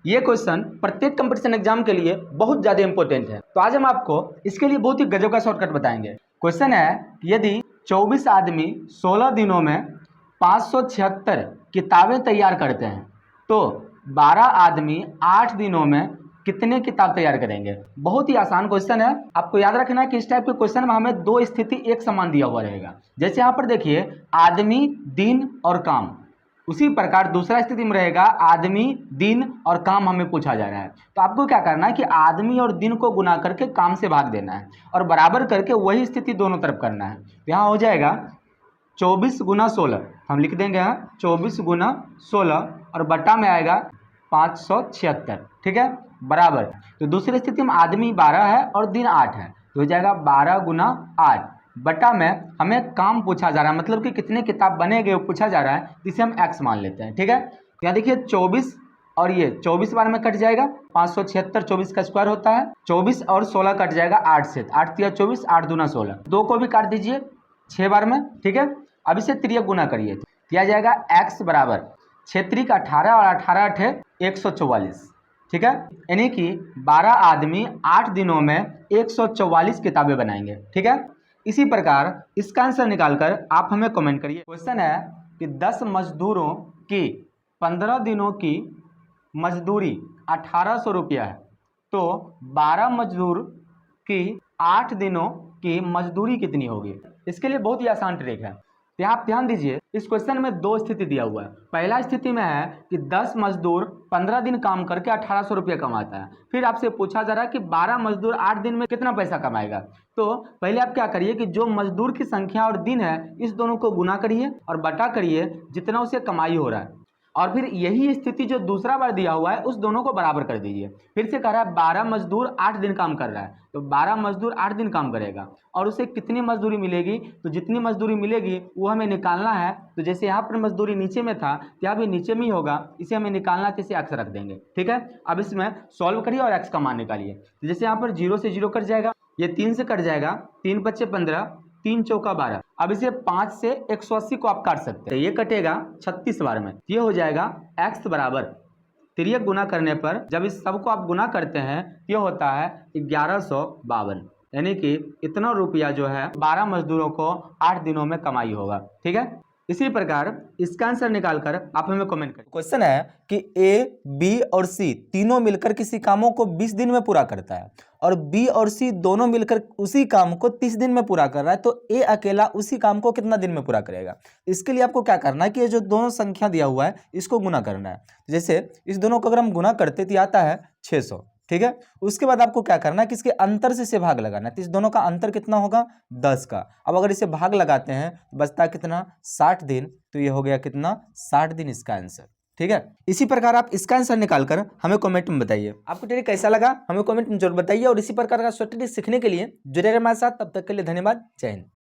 ये क्वेश्चन प्रत्येक competition exam के लिए बहुत ज़्यादा इंपॉर्टेंट है। तो आज हम आपको इसके लिए बहुत ही गजब का शॉर्टकट बताएंगे। क्वेश्चन है, यदि 24 आदमी 16 दिनों में 576 किताबें तैयार करते हैं तो 12 आदमी 8 दिनों में कितने किताब तैयार करेंगे। बहुत ही आसान क्वेश्चन है। आपको याद रखना है कि इस टाइप के क्वेश्चन में हमें दो स्थिति एक समान दिया हुआ रहेगा। जैसे यहाँ पर देखिए, आदमी, दिन और काम, उसी प्रकार दूसरा स्थिति में रहेगा आदमी, दिन और काम हमें पूछा जा रहा है। तो आपको क्या करना है कि आदमी और दिन को गुना करके काम से भाग देना है और बराबर करके वही स्थिति दोनों तरफ करना है। तो यहाँ हो जाएगा 24 गुना 16, हम लिख देंगे यहाँ 24 गुना 16 और बट्टा में आएगा 576, ठीक है, बराबर। तो दूसरी स्थिति में आदमी 12 है और दिन 8 है, तो हो जाएगा 12 गुना 8 बटा में हमें काम पूछा जा रहा है, मतलब कि कितने किताब बनेंगे वो पूछा जा रहा है, जिसे हम x मान लेते हैं, ठीक है। यहाँ देखिए 24 और ये 24 बार में कट जाएगा, 576 24 का स्क्वायर होता है, 24 और 16 कट जाएगा 8 से, 8 तिया 24, 8 दूना 16, 2 को भी काट दीजिए 6 बार में, ठीक है। अब इसे त्रियक गुना करिए, किया जाएगा x बराबर क्षेत्रिक 18 और 18 अठे 144, ठीक है। यानी कि 12 आदमी 8 दिनों में 144 किताबें बनाएंगे, ठीक है। इसी प्रकार इसका आंसर निकालकर आप हमें कमेंट करिए। क्वेश्चन है कि 10 मजदूरों की 15 दिनों की मजदूरी 1800 रुपया है, तो 12 मजदूर की 8 दिनों की मजदूरी कितनी होगी। इसके लिए बहुत ही आसान ट्रिक है। यहाँ आप ध्यान दीजिए, इस क्वेश्चन में दो स्थिति दिया हुआ है। पहला स्थिति में है कि 10 मजदूर 15 दिन काम करके 1800 रुपया कमाता है। फिर आपसे पूछा जा रहा है कि 12 मजदूर 8 दिन में कितना पैसा कमाएगा। तो पहले आप क्या करिए कि जो मजदूर की संख्या और दिन है इस दोनों को गुना करिए और बटा करिए जितना उसे कमाई हो रहा है, और फिर यही स्थिति जो दूसरा बार दिया हुआ है उस दोनों को बराबर कर दीजिए। फिर से कह रहा है 12 मजदूर 8 दिन काम कर रहा है, तो 12 मजदूर 8 दिन काम करेगा और उसे कितनी मजदूरी मिलेगी, तो जितनी मजदूरी मिलेगी वो हमें निकालना है। तो जैसे यहाँ पर मजदूरी नीचे में था, यहाँ भी नीचे में ही होगा, इसे हमें निकालना है, तो इसे एक्स रख देंगे, ठीक है। अब इसमें सॉल्व करिए और एक्स का मान निकालिए। तो जैसे यहाँ पर 0 से 0 कट जाएगा, ये 3 से कट जाएगा, 3 बच्चे 15, 3 चौका 12। अब इसे 5 से 180 को आप काट सकते हैं, ये कटेगा 36 बार में, ये हो जाएगा x बराबर तिर्यक गुना करने पर जब इस सब को आप गुना करते हैं ये होता है 1152, यानी कि इतना रुपया जो है 12 मजदूरों को 8 दिनों में कमाई होगा, ठीक है। इसी प्रकार इसका आंसर निकालकर आप हमें कमेंट करें। क्वेश्चन है कि ए, बी और सी तीनों मिलकर किसी कामों को 20 दिन में पूरा करता है और बी और सी दोनों मिलकर उसी काम को 30 दिन में पूरा कर रहा है, तो ए अकेला उसी काम को कितना दिन में पूरा करेगा। इसके लिए आपको क्या करना है कि ये जो दोनों संख्या दिया हुआ है इसको गुना करना है। जैसे इस दोनों को अगर हम गुना करते तो आता है 600, ठीक है। उसके बाद आपको क्या करना है कि इसके अंतर से इसे भाग लगाना है, तो इस दोनों का अंतर कितना होगा 10 का। अब अगर इसे भाग लगाते हैं बचता कितना 60 दिन, तो ये हो गया कितना 60 दिन इसका आंसर, ठीक है। इसी प्रकार आप इसका आंसर निकालकर हमें कमेंट में बताइए। आपको ट्रिक कैसा लगा हमें कमेंट में जरूर बताइए और इसी प्रकार का शॉर्ट ट्रिक सीखने के लिए जुड़े रहिए हमारे साथ। तब तक के लिए धन्यवाद, जय हिंद।